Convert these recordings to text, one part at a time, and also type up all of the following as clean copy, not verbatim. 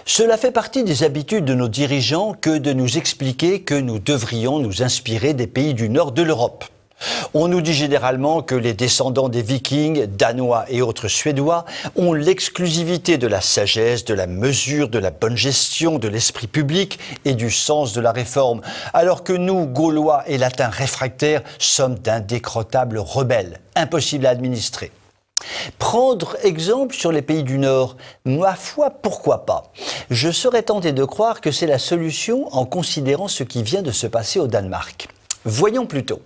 Cela fait partie des habitudes de nos dirigeants que de nous expliquer que nous devrions nous inspirer des pays du nord de l'Europe. On nous dit généralement que les descendants des Vikings, Danois et autres Suédois ont l'exclusivité de la sagesse, de la mesure, de la bonne gestion, de l'esprit public et du sens de la réforme, alors que nous, Gaulois et Latins réfractaires, sommes d'indécrottables rebelles, impossibles à administrer. Prendre exemple sur les pays du Nord, ma foi, pourquoi pas? Je serais tenté de croire que c'est la solution en considérant ce qui vient de se passer au Danemark. Voyons plutôt.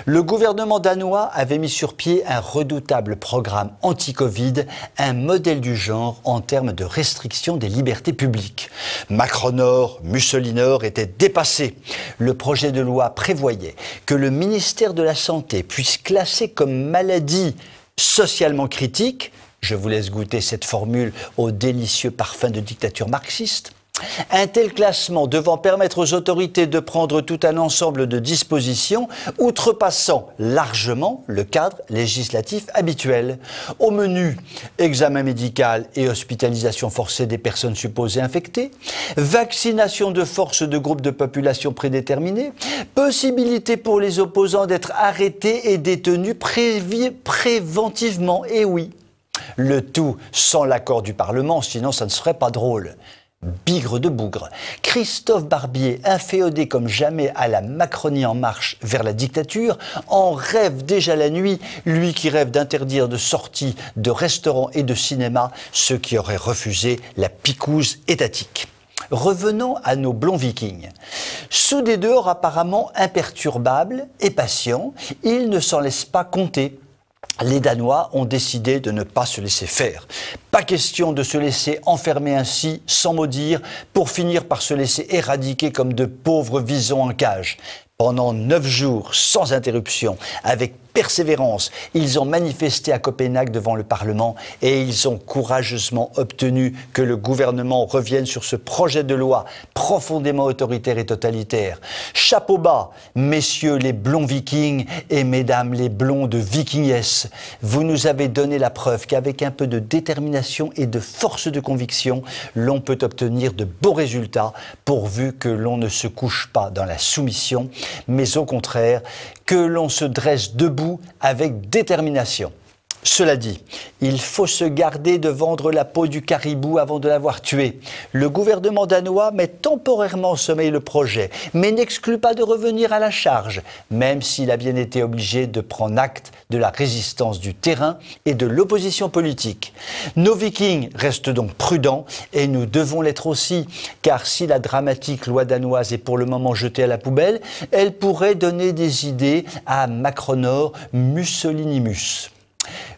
Le gouvernement danois avait mis sur pied un redoutable programme anti-Covid, un modèle du genre en termes de restriction des libertés publiques. Macronor, Mussolinor étaient dépassés. Le projet de loi prévoyait que le ministère de la Santé puisse classer comme maladie socialement critique, je vous laisse goûter cette formule au délicieux parfum de dictature marxiste, un tel classement devant permettre aux autorités de prendre tout un ensemble de dispositions outrepassant largement le cadre législatif habituel. Au menu, examen médical et hospitalisation forcée des personnes supposées infectées, vaccination de force de groupes de population prédéterminés, possibilité pour les opposants d'être arrêtés et détenus préventivement, et oui, le tout sans l'accord du Parlement, sinon ça ne serait pas drôle. Bigre de bougre, Christophe Barbier, inféodé comme jamais à la Macronie en marche vers la dictature, en rêve déjà la nuit, lui qui rêve d'interdire de sortie de restaurants et de cinéma ceux qui auraient refusé la picouse étatique. Revenons à nos blonds vikings. Sous des dehors apparemment imperturbables et patients, ils ne s'en laissent pas compter. Les Danois ont décidé de ne pas se laisser faire. Pas question de se laisser enfermer ainsi, sans mot dire, pour finir par se laisser éradiquer comme de pauvres visons en cage. Pendant 9 jours, sans interruption, avec persévérance, ils ont manifesté à Copenhague devant le Parlement et ils ont courageusement obtenu que le gouvernement revienne sur ce projet de loi profondément autoritaire et totalitaire. Chapeau bas, messieurs les blonds vikings et mesdames les blondes vikingesses, vous nous avez donné la preuve qu'avec un peu de détermination et de force de conviction, l'on peut obtenir de beaux résultats pourvu que l'on ne se couche pas dans la soumission, mais au contraire, que l'on se dresse debout avec détermination. Cela dit, il faut se garder de vendre la peau du caribou avant de l'avoir tué. Le gouvernement danois met temporairement au sommeil le projet, mais n'exclut pas de revenir à la charge, même s'il a bien été obligé de prendre acte de la résistance du terrain et de l'opposition politique. Nos Vikings restent donc prudents et nous devons l'être aussi, car si la dramatique loi danoise est pour le moment jetée à la poubelle, elle pourrait donner des idées à Macronor Mussolinimus.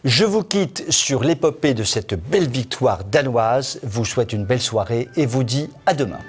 Je vous quitte sur l'épopée de cette belle victoire danoise, vous souhaite une belle soirée et vous dis à demain.